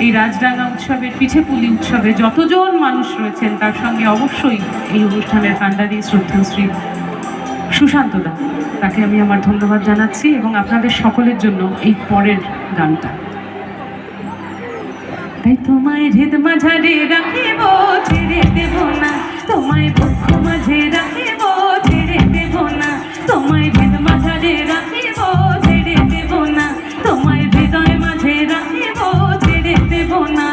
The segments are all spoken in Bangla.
এই রাজডাঙ্গা উৎসবের পিঠেপুলি উৎসবে যতজন মানুষ রয়েছেন তার সঙ্গে অবশ্যই এই অনুষ্ঠানের কাণ্ডারি শ্রদ্ধাশ্রী সুশান্ত দা, তাকে আমি আমার ধন্যবাদ জানাচ্ছি এবং আপনাদের সকলের জন্য এই পরের গানটা। তাই তোমায় হৃদ মাঝারে রাখিব, ছেড়ে দেব না, তোমায় বক্ষ মাঝে রাখিব, ছেড়ে দেব না, তোমায় হৃদ মাঝারে রাখিব, ছেড়ে দেব না, তোমায় হৃদয় মাঝে রাখিব, ছেড়ে দেব না।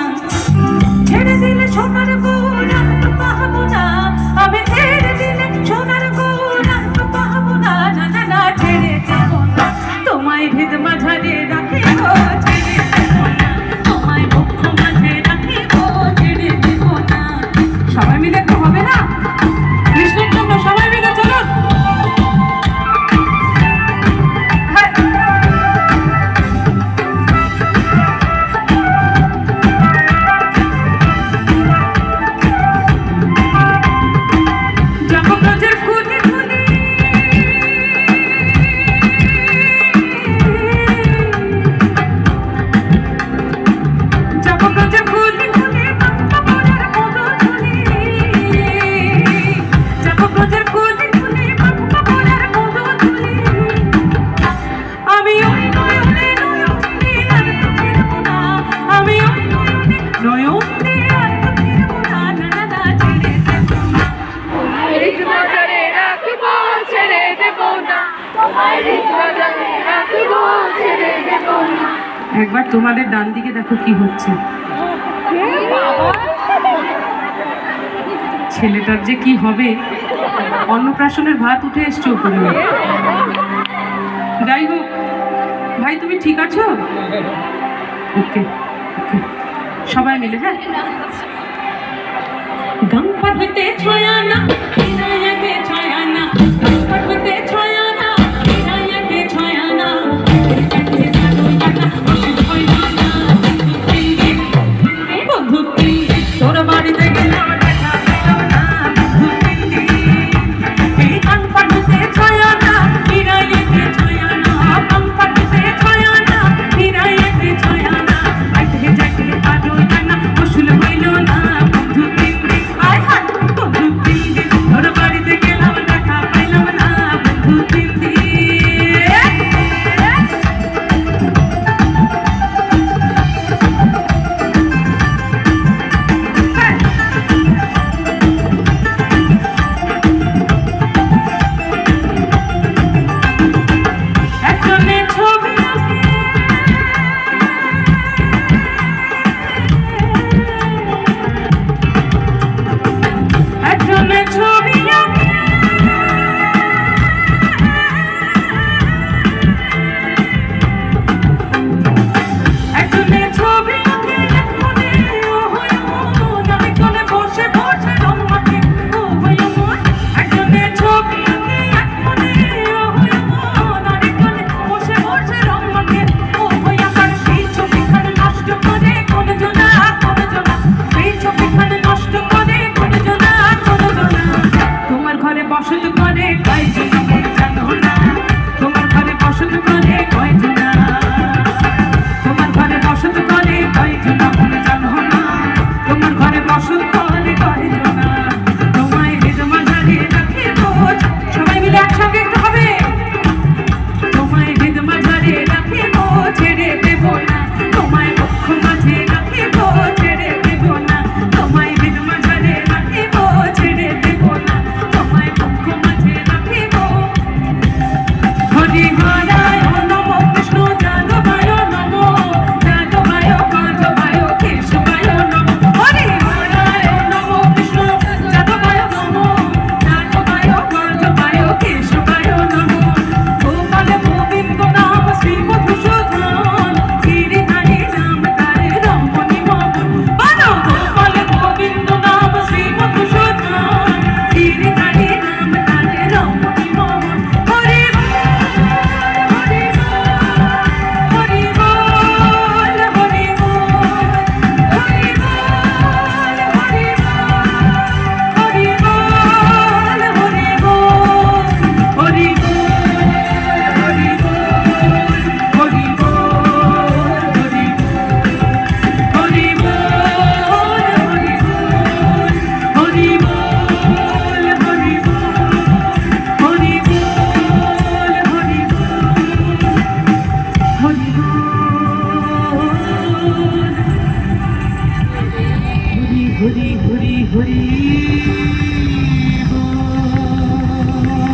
ছেড়ে দিলে সোনার গৌরা পাবো না, আমি ছেড়ে দিলে সোনার গৌরা পাবো না, না না না, ছেড়ে দেব না, তোমায় হৃদ মাঝারে রাখিব, ছেড়ে দেব না, তোমায় বক্ষ মাঝে রাখিব, ছেড়ে দেব না। সবাই মিলে তো হবে না, কৃষ্ণের জন্য সবাই মিলে চলুন। একবার তোমাদের ডান দিকে দেখো কি হচ্ছে, ছেলেটার যে কি হবে, অন্নপ্রাশনের ভাত উঠে এসছে উপরে। যাই হোক ভাই, তুমি ঠিক আছো? ওকে ওকে, সবাই মিলে। হ্যাঁ, গান পার হইতে ছয়া না